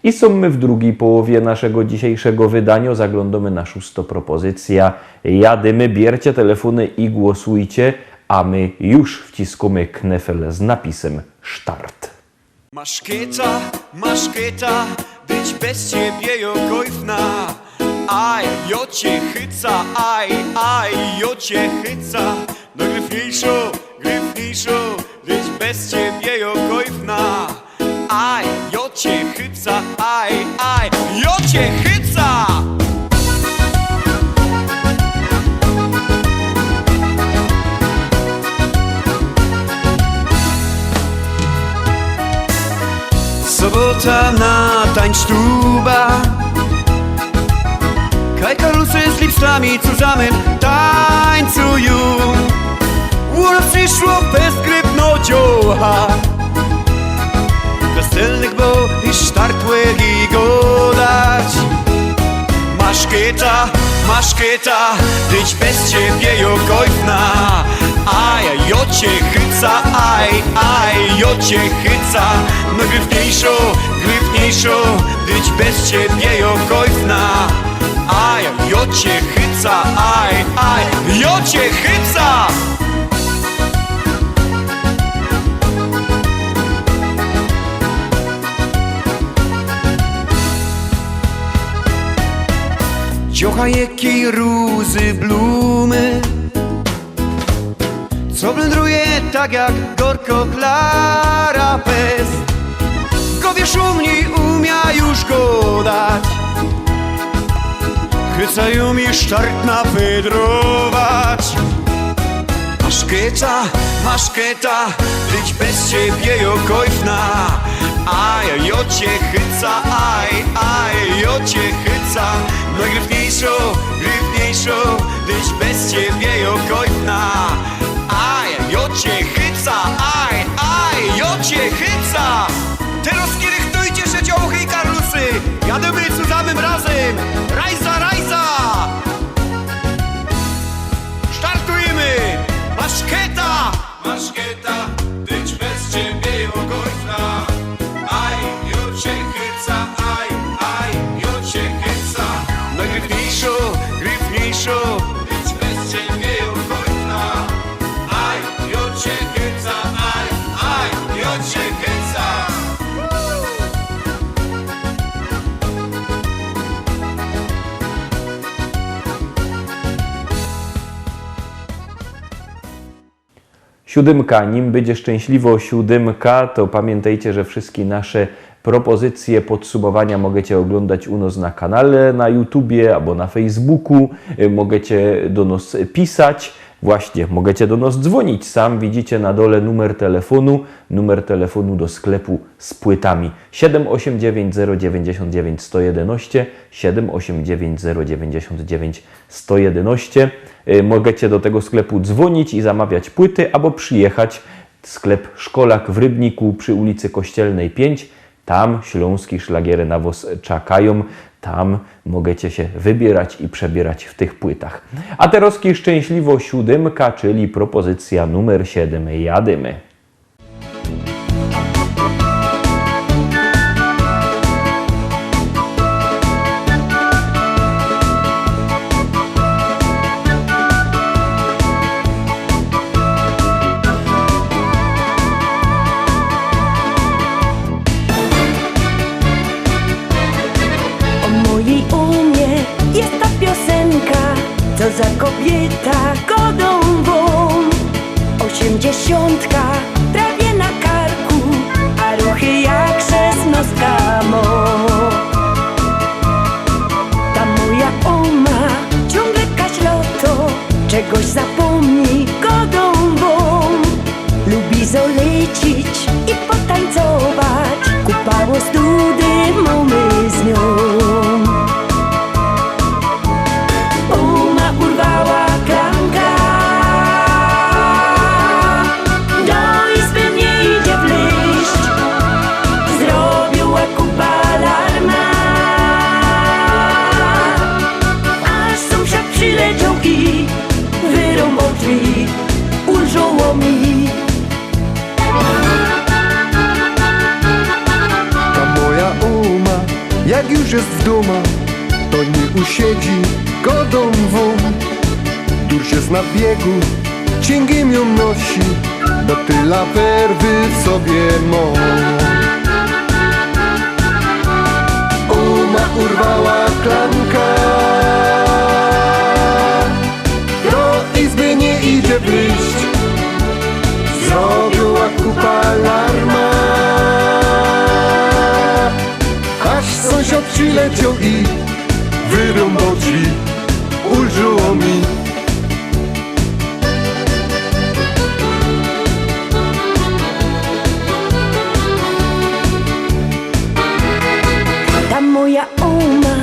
I są my w drugiej połowie naszego dzisiejszego wydania. Zaglądamy na 6. propozycja. Jadymy, bierzcie telefony i głosujcie, a my już wciskamy knefel z napisem Start. Maszkieta, być bez ciebie jokojfna. Aj, jo cię chyca, aj, jo cię chyca. No gryfniejszo, być bez ciebie jokojfna. Aj, jo cię chyca, aj, jo cię chyca. Sobota na tańsztuba. Kaj karusy z lipstami zusammen tańcują. Urlaub przyszło bezgrypnodzioła. Weselnych bo i startłych i godać. Maszkieta, być bez ciebie jokojfna. Aj, jo cię chyca, aj, jo cię chyca. No gryfniejszo, być bez ciebie jokojfna. Aj, jo cię chyca, aj, jo cię chyca. Ciocha jakiej rózy blumy, co blędruje tak jak gorko Klara Pest. W głowie szumni umia już go dać. Chycają mi start nafedrować. Maszkieta, być bez ciebie jokojfna. Aj, jo cię chyca, aj, jo cię chyca. No gryfniejszo, być bez ciebie jokojfna. Aj, jo cię chyca, aj, jo cię chyca. Teraz kierychtujcie się dziołchy i karlusy. Jademy zusammen razem. Rajza! Startujemy! Maszkieta, być bez ciebie jokojfna. Aj, jo cię chyca, aj, jo cię chyca. No gryfniejszo, być bez ciebie jokojfna. Aj, jo cię chyca, aj, jo cię chyca. Siódemka, nim będzie szczęśliwo siódemka, to pamiętajcie, że wszystkie nasze propozycje podsumowania możecie oglądać u nas na kanale, na YouTubie albo na Facebooku. Możecie do nas pisać, właśnie, możecie do nas dzwonić. Sam widzicie na dole numer telefonu do sklepu z płytami 789 099 111, 789 099 111. Możecie do tego sklepu dzwonić i zamawiać płyty, albo przyjechać. Sklep Szkolak w Rybniku przy ulicy Kościelnej 5. Tam śląskie szlagiery na was czekają. Tam możecie się wybierać i przebierać w tych płytach. A teraz szczęśliwo siódemka, czyli propozycja numer 7. Jadymy. Co za kobieta godową, 80 prawie na karku, a ruchy jak 16 mo. Ta moja oma ciągle kaśloto, czegoś zapomni godową. Lubi zolecić i potańcować, kupało study mamy z nią. Urwała klamka, do izby nie idzie wleść, zrobiła kupa alarma, aż sąsiad przyleciał i wyrąbał drzwi, ulżoło mi. Ta moja uma Jak już jest w domu, to nie usiedzi godą won. Durś jest na biegu, cięgiem ją nosi, bo tyle werwy w sobie ma. Uma urwała klamka, do izby nie idzie wyjść. Zrobiła kupa alarma, aż sąsiad przyleciał i wyrąbał drzwi. Ulżyło mi. Ta moja oma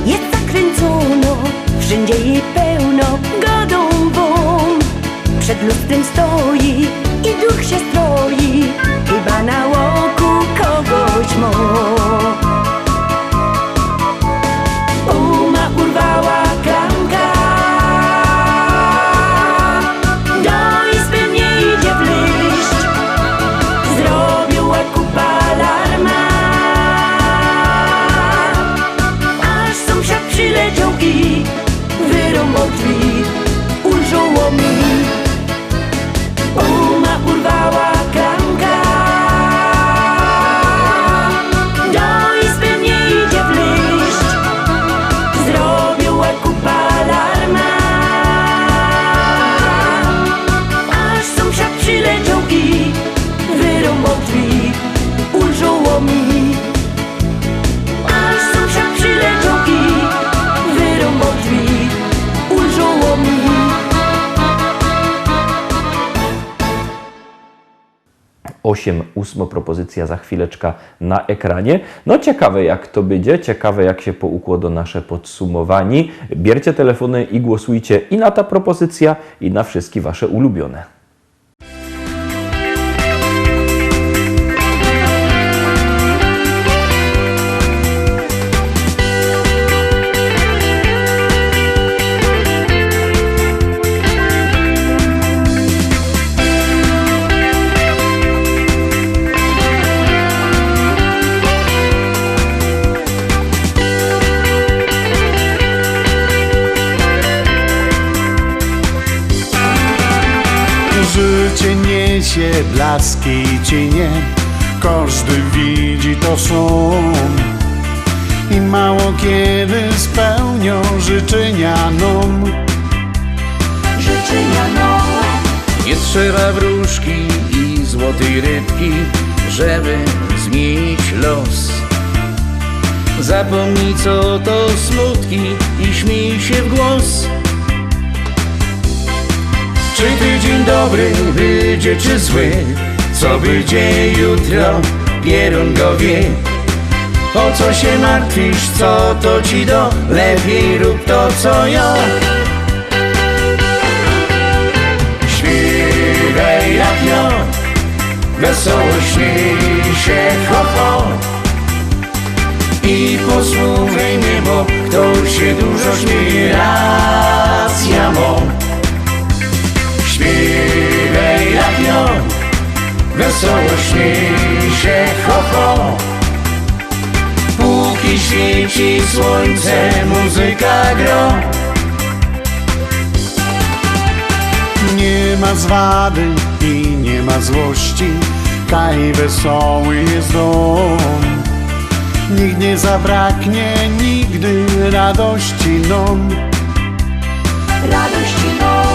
jest zakręcona, wszędzie jej pełno godą won. Przed lustrem stoi i duch się stroi, chyba na łoku kogoś ma. Uma urwała klamka, do izby nie idzie wleść. Zrobiła kupa alarma, aż sąsiad przyleciał i wyrąbał drzwi. Ulżyło mi. Uma urwała klamka, do izby nie idzie wleść. Zrobiła kupa alarma, aż sąsiad przyleciał i wyrąbał drzwi. Ulżyło mi. Aż sąsiad przyleciał i wyrąbał drzwi. Ulżyło mi. 8. propozycja za chwileczkę na ekranie. No ciekawe jak to będzie, ciekawe jak się poukłada nasze podsumowanie. Bierzcie telefony i głosujcie i na ta propozycja, i na wszystkie wasze ulubione. Życie niesie blaski i cienie, każdy widzi to są. I mało kiedy spełnią życzenia nam. Życzenia nam. Nie trzeba wróżki i złotej rybki, żeby zmienić los. Zapomnij co to smutki i śmiej się w głos. Czy tydzień dobry wyjdzie czy zły, co będzie jutro, pierun go wie. O co się martwisz, co to ci do, lepiej rób to co ja. Śpiewaj jak ja, wesoło śmiej się ho ho. I posłuchaj mnie, bo ktoś się dużo śmieje, racja ma. Śpiewaj jak ja, wesoło śmiej się ho ho. Póki świeci słońce, muzyka gra. Nie ma zwady i nie ma złości, kaj wesoły jest dom. Nikt nie zabraknie nigdy radości nam. Radości nam.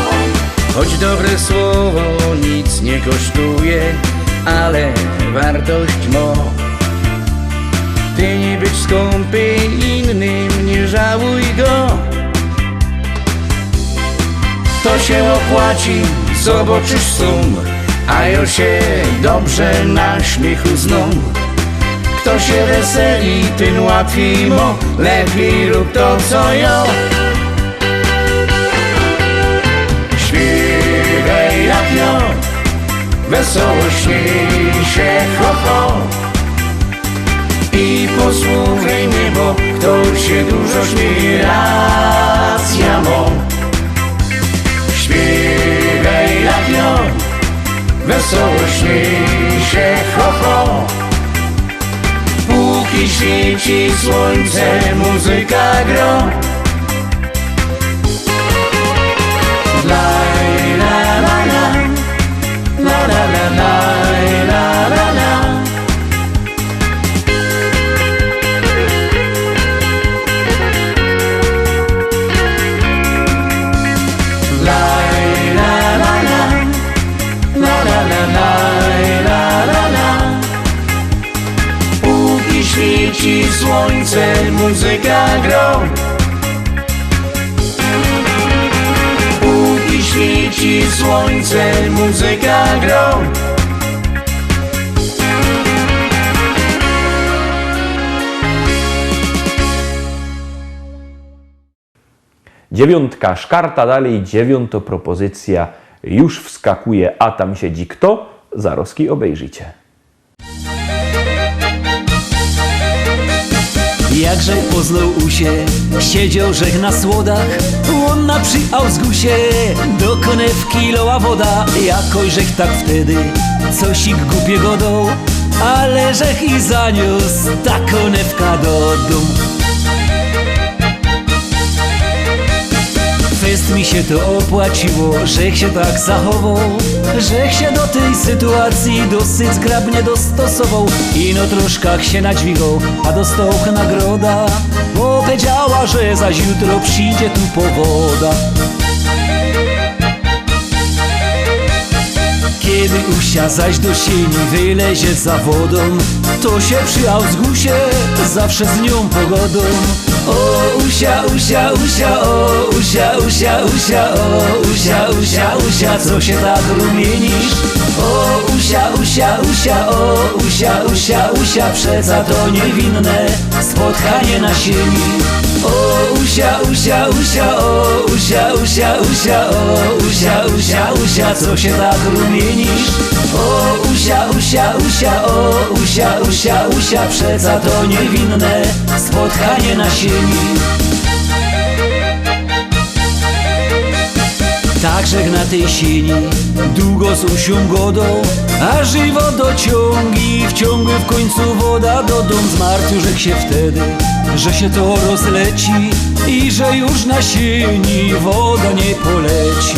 Choć dobre słowo nic nie kosztuje, ale wartość ma. Ty nie być skąpy innym, nie żałuj go. To się opłaci, zobaczysz sum, a ja się dobrze na śmiechu zną. Kto się weseli, tym łatwiej mo, lepiej rób to co ja. Śpiewaj jak ja, wesoło śmiej się ho ho. I posłuchaj mnie, bo ktoś się dużo śmieje, racja ma. Śpiewaj jak ja, wesoło śmiej się ho ho. Póki Póki świeci słońce, muzyka gro. Laj, la, la, la. La, la, la, laj, la, la, la. Laj, la, la, la. La, la, la, laj, la, la, la. Póki świeci słońce, muzyka gro. Póki świeci słońce, muzyka gro. Dziewiątka szkarta dalej, dziewiąta propozycja już wskakuje, a tam siedzi kto? Zaroski obejrzycie. Jakże poznał usie, siedział żech na słodach, łonna przy Ausgusie, do konewki loła woda. Jakoś żech tak wtedy cosik głupiego dał, ale żech i zaniósł ta konewka do domu. Fest mi się to opłaciło, żech się tak zachował, żech się do tej sytuacji dosyć zgrabnie dostosował. Ino troszkach się nadźwigał, a dostał nagroda, bo powiedziała, że zaś jutro przyjdzie tu powoda. Kiedy usia zaś do sieni wylezie za wodą, to się przy Ausgusie zawsze z nią pogodą. O usia, usia, usia, o usia, usia, usia, o usia, usia, usia, co się tak rumienisz? O usia, usia, usia, o usia, usia, usia, przeca to niewinne spotkanie na sieni. O usia, usia, usia, o usia, usia, usia, o usia, usia, usia, co się tak rumienisz? O usia, usia, usia, o usia, usia, usia, przeca to niewinne spotkanie na sieni. Także na tej sieni długo z usią godą, a żywo dociągi wciągły w końcu woda do dom. Zmartwił żech się wtedy, że się to rozleci i że już na sieni woda nie poleci.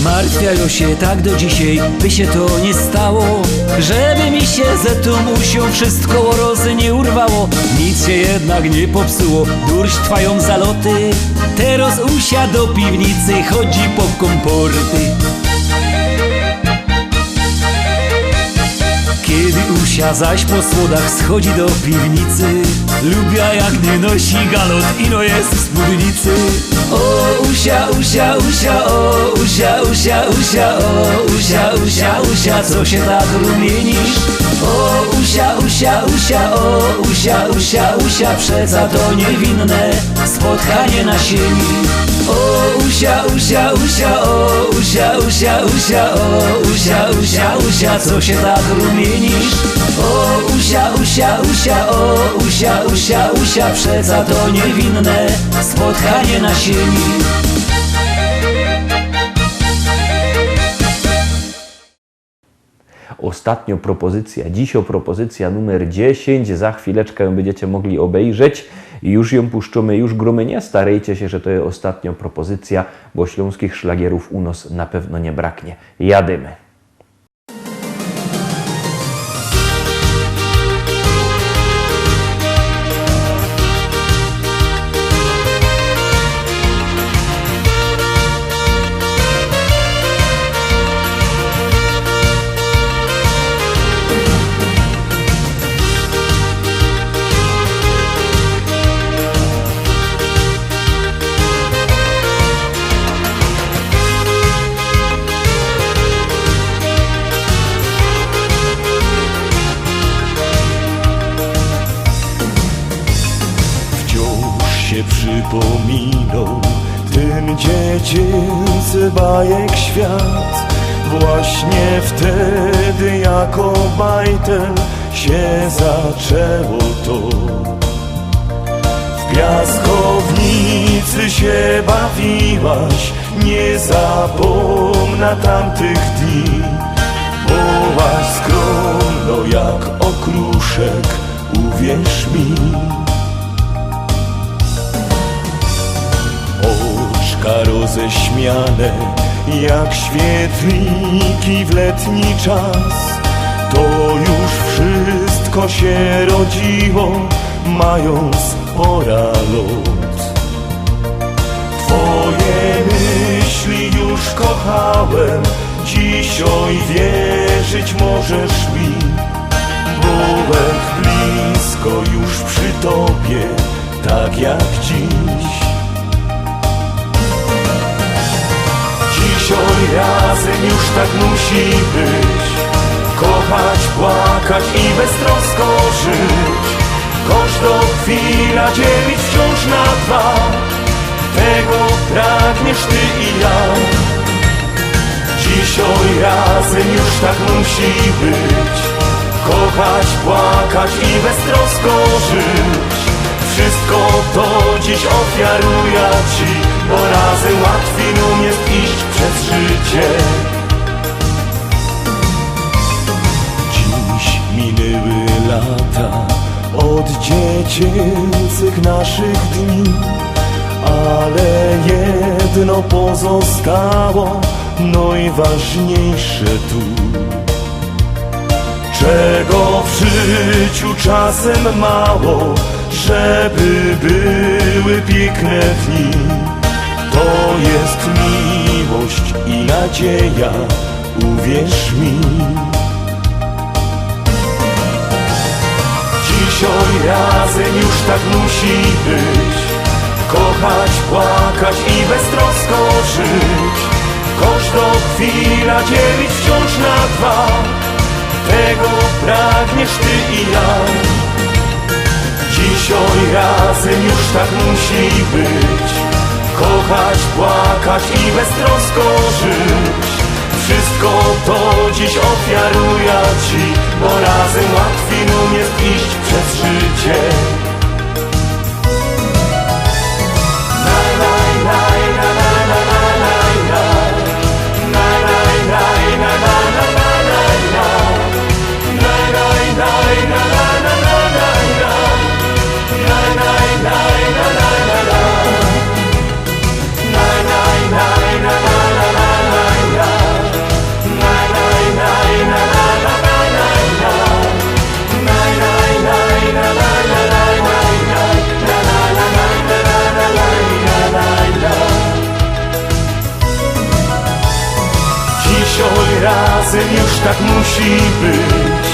Martwiają się tak do dzisiaj, by się to nie stało, żeby mi się ze tą usią wszystko rozy nie urwało. Nic się jednak nie popsuło, durść trwają zaloty, teraz usia do piwnicy chodzi po komporty. Kiedy usia zaś po słodach schodzi do piwnicy, lubia jak nie nosi galot, ino jest w spódnicy. O usia, usia, usia, o usia, usia, usia, o usia, usia, usia, co się tak rumienisz? O usia, usia, usia, o usia, usia, usia, przeca to niewinne spotkanie na sieni. O usia, usia, usia, o usia, usia, usia, o usia, usia, usia, co się tak rumienisz? O usia, usia, usia, o usia, usia, usia, przeca to niewinne spotkanie na sieni. Ostatnia propozycja, dzisiaj propozycja numer 10, za chwileczkę ją będziecie mogli obejrzeć i już ją puszczymy, już gromy. Nie starajcie się, że to jest ostatnia propozycja, bo śląskich szlagierów u nas na pewno nie braknie. Jadymy. Przypominał ten dziecięcy bajek świat. Właśnie wtedy jako bajtel się zaczęło to. W piaskownicy się bawiłaś, nie zapomnę tamtych dni. Wołaś skroń no jak okruszek, uwierz mi. Oczka roześmiane jak świetliki w letni czas, to już wszystko się rodziło, mając pora lot. Twoje myśli już kochałem, dzisiaj wierzyć możesz mi. Byłem blisko już przy tobie, tak jak dziś. Dzisiaj razem już tak musi być, kochać, płakać i beztrosko żyć. Każdą chwila dzielić wciąż na dwa, tego pragniesz ty i ja. Dzisiaj razem już tak musi być, kochać, płakać i beztrosko żyć. Wszystko to dziś ofiaruję ci, bo razem łatwiej nam jest iść przez życie. Dziś minęły lata od dziecięcych naszych dni, ale jedno pozostało, najważniejsze tu. Czego w życiu czasem mało, żeby były piękne dni, to jest miłość i nadzieja, uwierz mi. Dzisiaj razem już tak musi być, kochać, płakać i beztrosko żyć. Każdą chwila dzielić wciąż na dwa, tego pragniesz ty i ja. Dzisiaj razem już tak musi być, kochać, płakać i beztrosko żyć. Wszystko to dziś ofiaruję ci, bo razem łatwiej nam jest iść przez życie. Dzisiaj razem już tak musi być,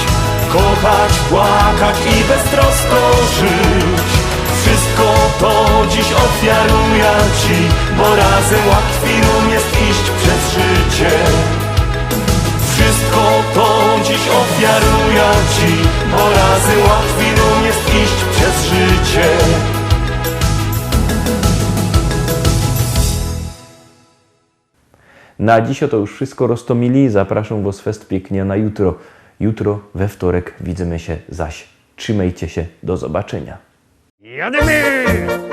kochać, płakać i beztrosko żyć. Wszystko to dziś ofiaruję ci, bo razem łatwiej nam jest iść przez życie. Wszystko to dziś ofiaruję ci, bo razem łatwiej nam jest iść przez życie. Na dziś to już wszystko, Rostomili. Zapraszam Was fest pięknie na jutro. Jutro, we wtorek, widzimy się zaś. Trzymajcie się, do zobaczenia. Jademy!